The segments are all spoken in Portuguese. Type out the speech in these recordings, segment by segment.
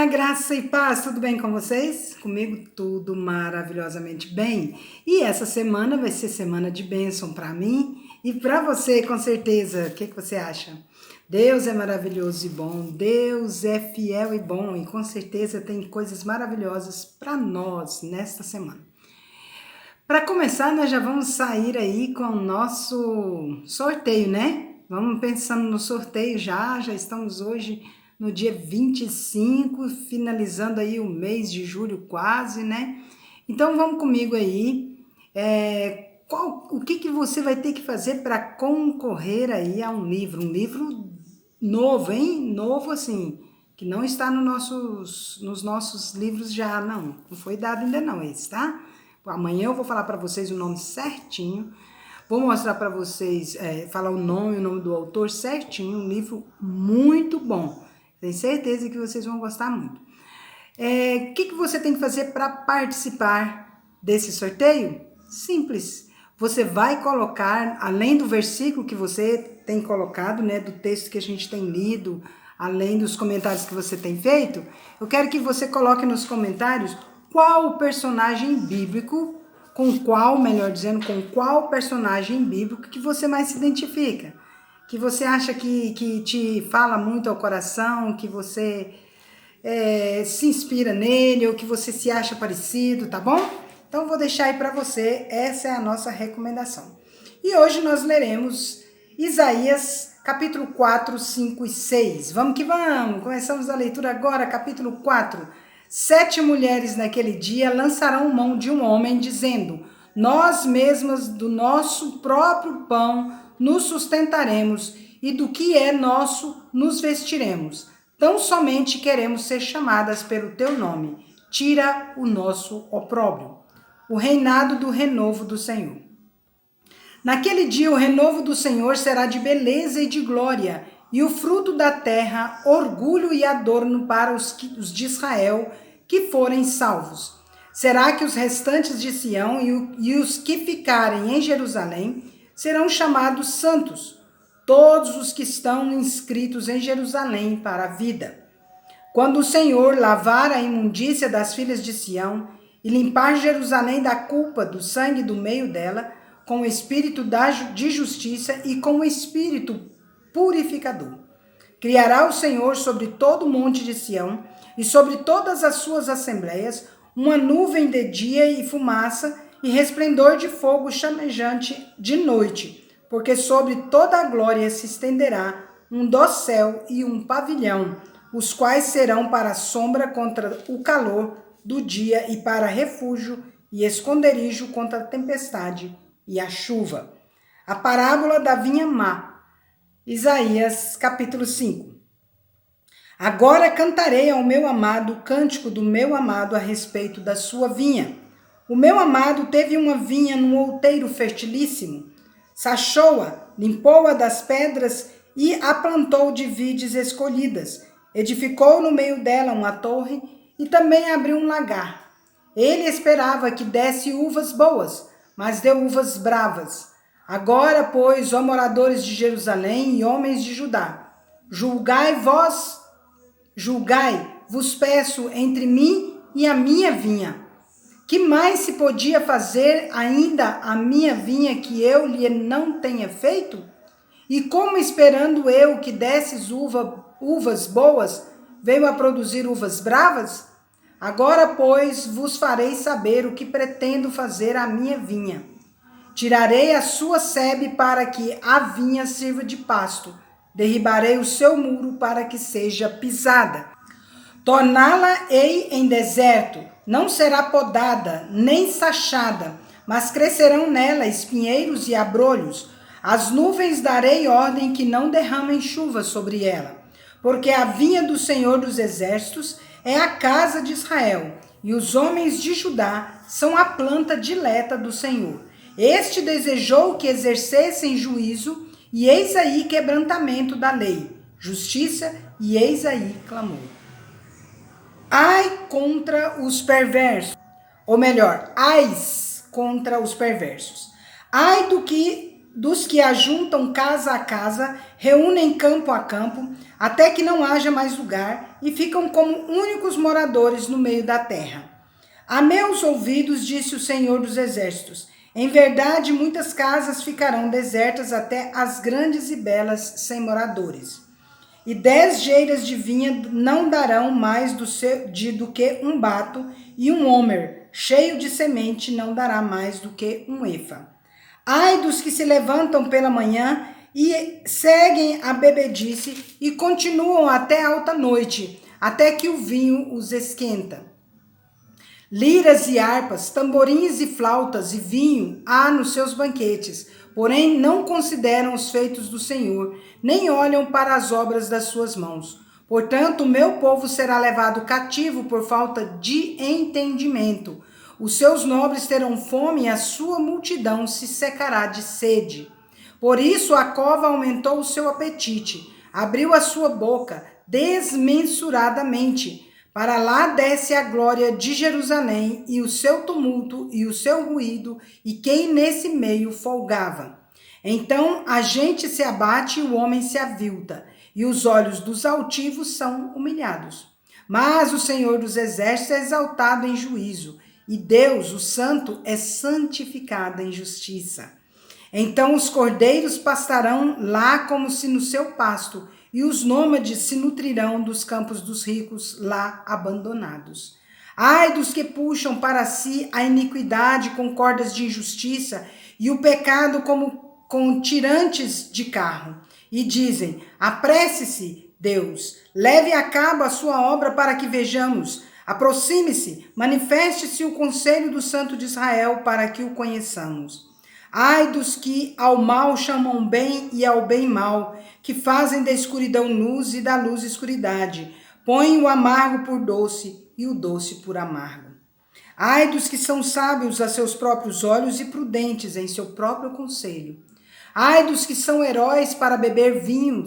Olá, graça e paz, tudo bem com vocês? Comigo tudo maravilhosamente bem. E essa semana vai ser semana de bênção para mim e para você, com certeza. O que você acha? Deus é maravilhoso e bom, Deus é fiel e bom e com certeza tem coisas maravilhosas para nós nesta semana. Para começar, nós já vamos sair aí com o nosso sorteio, né? Vamos pensando no sorteio já estamos hoje no dia 25, finalizando aí o mês de julho quase, né? Então vamos comigo aí. O que você vai ter que fazer para concorrer aí a um livro novo, hein? Novo assim, que não está nos nossos livros já, não foi dado ainda não esse, tá? Amanhã eu vou falar para vocês o nome certinho, vou mostrar para vocês, falar o nome do autor certinho, um livro muito bom. Tenho certeza que vocês vão gostar muito. O que você tem que fazer para participar desse sorteio? Simples. Você vai colocar, além do versículo que você tem colocado, né, do texto que a gente tem lido, além dos comentários que você tem feito, eu quero que você coloque nos comentários qual o personagem bíblico, com qual personagem bíblico que você mais se identifica, que você acha que te fala muito ao coração, que você se inspira nele, ou que você se acha parecido, tá bom? Então, vou deixar aí para você, essa é a nossa recomendação. E hoje nós leremos Isaías, capítulo 4, 5 e 6. Vamos que vamos! Começamos a leitura agora, capítulo 4. 7 mulheres naquele dia lançarão mão de um homem, dizendo: nós mesmas do nosso próprio pão nos sustentaremos, e do que é nosso nos vestiremos. Tão somente queremos ser chamadas pelo teu nome. Tira o nosso opróbrio. O reinado do renovo do Senhor. Naquele dia o renovo do Senhor será de beleza e de glória, e o fruto da terra, orgulho e adorno para os de Israel que forem salvos. Será que os restantes de Sião e os que ficarem em Jerusalém serão chamados santos, todos os que estão inscritos em Jerusalém para a vida. Quando o Senhor lavar a imundícia das filhas de Sião e limpar Jerusalém da culpa do sangue do meio dela, com o espírito de justiça e com o espírito purificador. Criará o Senhor sobre todo o monte de Sião e sobre todas as suas assembleias uma nuvem de dia e fumaça e resplendor de fogo chamejante de noite, porque sobre toda a glória se estenderá um dossel e um pavilhão, os quais serão para sombra contra o calor do dia e para refúgio e esconderijo contra a tempestade e a chuva. A parábola da vinha má. Isaías, capítulo 5. Agora cantarei ao meu amado o cântico do meu amado a respeito da sua vinha. O meu amado teve uma vinha num outeiro fertilíssimo, sachou-a, limpou-a das pedras e a plantou de vides escolhidas. Edificou no meio dela uma torre e também abriu um lagar. Ele esperava que desse uvas boas, mas deu uvas bravas. Agora, pois, ó moradores de Jerusalém e homens de Judá, julgai, vos peço, entre mim e a minha vinha. Que mais se podia fazer ainda a minha vinha que eu lhe não tenha feito? E como esperando eu que desses uvas boas, veio a produzir uvas bravas? Agora, pois, vos farei saber o que pretendo fazer à minha vinha. Tirarei a sua sebe para que a vinha sirva de pasto. Derribarei o seu muro para que seja pisada. Torná-la-ei em deserto, não será podada, nem sachada, mas crescerão nela espinheiros e abrolhos. As nuvens darei ordem que não derramem chuva sobre ela, porque a vinha do Senhor dos Exércitos é a casa de Israel, e os homens de Judá são a planta dileta do Senhor. Este desejou que exercessem juízo, e eis aí quebrantamento da lei, justiça, e eis aí clamor. Ai contra os perversos, ou melhor, ais contra os perversos. Ai do que dos que ajuntam casa a casa, reúnem campo a campo, até que não haja mais lugar, e ficam como únicos moradores no meio da terra. A meus ouvidos, disse o Senhor dos Exércitos, em verdade muitas casas ficarão desertas até as grandes e belas sem moradores. E 10 geiras de vinha não darão mais do que um bato, e um homer cheio de semente não dará mais do que um efa. Ai dos que se levantam pela manhã e seguem a bebedice e continuam até alta noite, até que o vinho os esquenta. Liras e harpas, tamborins e flautas e vinho há nos seus banquetes, porém não consideram os feitos do Senhor, nem olham para as obras das suas mãos. Portanto, o meu povo será levado cativo por falta de entendimento. Os seus nobres terão fome e a sua multidão se secará de sede. Por isso a cova aumentou o seu apetite, abriu a sua boca desmensuradamente. Para lá desce a glória de Jerusalém e o seu tumulto e o seu ruído, e quem nesse meio folgava. Então a gente se abate e o homem se avilta, e os olhos dos altivos são humilhados. Mas o Senhor dos Exércitos é exaltado em juízo, e Deus, o Santo, é santificado em justiça. Então os cordeiros pastarão lá como se no seu pasto, e os nômades se nutrirão dos campos dos ricos lá abandonados. Ai dos que puxam para si a iniquidade com cordas de injustiça e o pecado como com tirantes de carro, e dizem: apresse-se, Deus, leve a cabo a sua obra para que vejamos. Aproxime-se, manifeste-se o conselho do Santo de Israel para que o conheçamos. Ai dos que ao mal chamam bem e ao bem mal, que fazem da escuridão luz e da luz escuridade, põem o amargo por doce e o doce por amargo. Ai dos que são sábios a seus próprios olhos e prudentes em seu próprio conselho. Ai dos que são heróis para beber vinho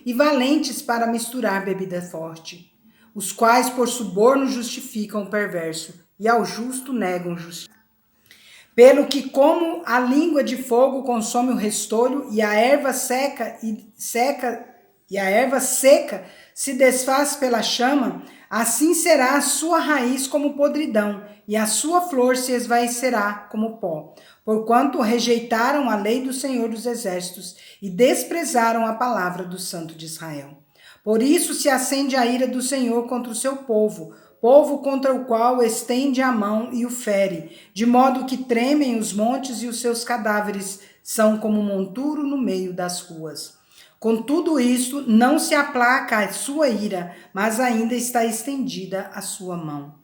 e valentes para misturar bebida forte, os quais por suborno justificam o perverso e ao justo negam justiça. Pelo que como a língua de fogo consome o restolho e a erva seca se desfaz pela chama, assim será a sua raiz como podridão e a sua flor se esvaecerá como pó, porquanto rejeitaram a lei do Senhor dos Exércitos e desprezaram a palavra do Santo de Israel. Por isso se acende a ira do Senhor contra o seu povo contra o qual estende a mão e o fere, de modo que tremem os montes e os seus cadáveres são como monturo no meio das ruas. Com tudo isto, não se aplaca a sua ira, mas ainda está estendida a sua mão.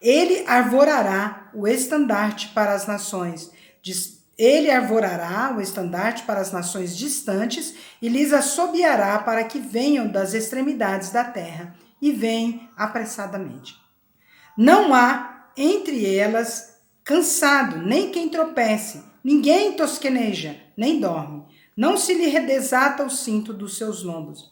Ele arvorará o estandarte para as nações, distantes e lhes assobiará para que venham das extremidades da terra e vêm apressadamente. Não há entre elas cansado, nem quem tropece, ninguém tosqueneja, nem dorme. Não se lhe redesata o cinto dos seus lombos,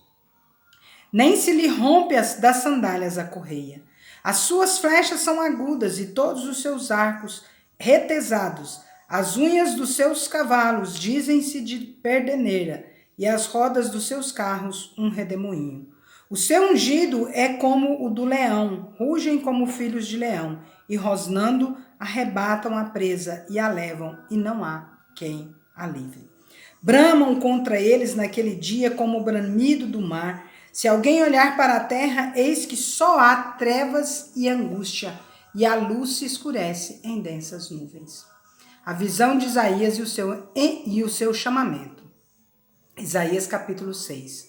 nem se lhe rompe das sandálias a correia. As suas flechas são agudas e todos os seus arcos retesados. As unhas dos seus cavalos dizem-se de perdeneira, e as rodas dos seus carros um redemoinho. O seu ungido é como o do leão, rugem como filhos de leão, e rosnando arrebatam a presa e a levam, e não há quem a livre. Bramam contra eles naquele dia como o bramido do mar. Se alguém olhar para a terra, eis que só há trevas e angústia, e a luz se escurece em densas nuvens. A visão de Isaías e o seu chamamento. Isaías capítulo 6.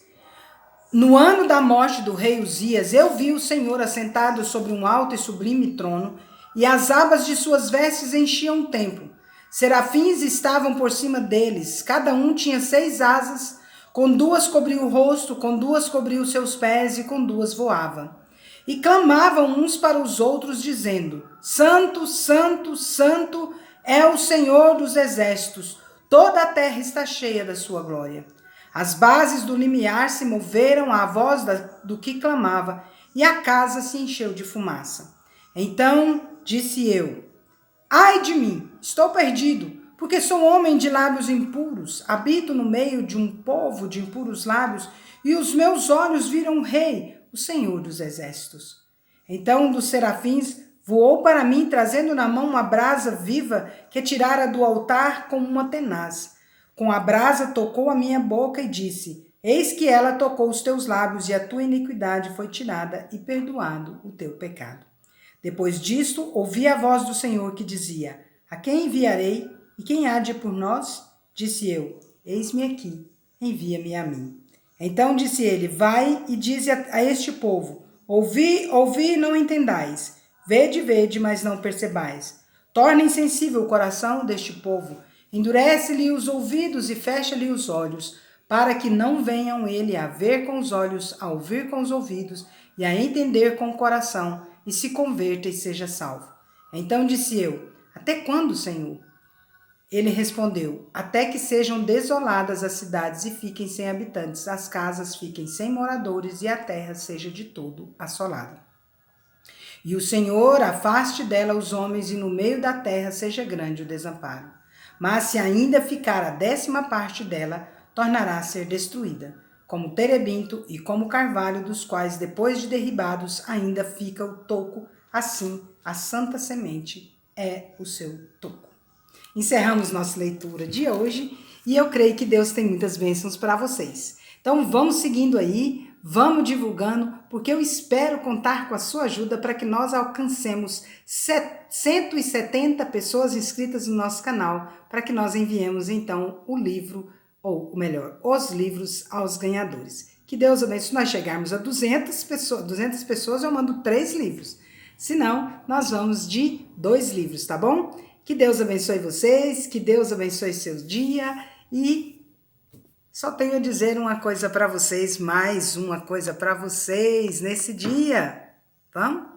No ano da morte do rei Uzias, eu vi o Senhor assentado sobre um alto e sublime trono, e as abas de suas vestes enchiam o templo. Serafins estavam por cima deles, cada um tinha 6 asas, com 2 cobria o rosto, com 2 cobria os seus pés e com 2 voava. E clamavam uns para os outros, dizendo: Santo, Santo, Santo é o Senhor dos Exércitos, toda a terra está cheia da sua glória. As bases do limiar se moveram à voz do que clamava, e a casa se encheu de fumaça. Então disse eu: ai de mim, estou perdido, Porque sou homem de lábios impuros, habito no meio de um povo de impuros lábios, e os meus olhos viram o Rei, o Senhor dos Exércitos. Então um dos serafins voou para mim, trazendo na mão uma brasa viva que tirara do altar com uma tenaz. Com a brasa tocou a minha boca e disse: Eis que ela tocou os teus lábios, e a tua iniquidade foi tirada, e perdoado o teu pecado. Depois disto, ouvi a voz do Senhor que dizia: A quem enviarei? E quem há de ir por nós? Disse eu: Eis-me aqui, envia-me a mim. Então disse ele: Vai e dize a este povo: Ouvi, ouvi e não entendais. Vede, vede, mas não percebais. Torna insensível o coração deste povo. Endurece-lhe os ouvidos e fecha-lhe os olhos, para que não venham ele a ver com os olhos, a ouvir com os ouvidos e a entender com o coração, e se converta e seja salvo. Então disse eu: Até quando, Senhor? Ele respondeu: Até que sejam desoladas as cidades e fiquem sem habitantes, as casas fiquem sem moradores e a terra seja de todo assolada. E o Senhor afaste dela os homens e no meio da terra seja grande o desamparo. Mas se ainda ficar a 10ª parte dela, tornará a ser destruída, como terebinto e como carvalho, dos quais depois de derribados ainda fica o toco, assim a santa semente é o seu toco. Encerramos nossa leitura de hoje e eu creio que Deus tem muitas bênçãos para vocês. Então vamos seguindo aí, vamos divulgando, porque eu espero contar com a sua ajuda para que nós alcancemos 170 pessoas inscritas no nosso canal, para que nós enviemos então o livro, ou melhor, os livros aos ganhadores. Que Deus abençoe. Se nós chegarmos a 200 pessoas, eu mando 3 livros. Senão, nós vamos de 2 livros, tá bom? Que Deus abençoe vocês, que Deus abençoe seu dia e só tenho a dizer uma coisa para vocês, mais uma coisa para vocês nesse dia. Vamos?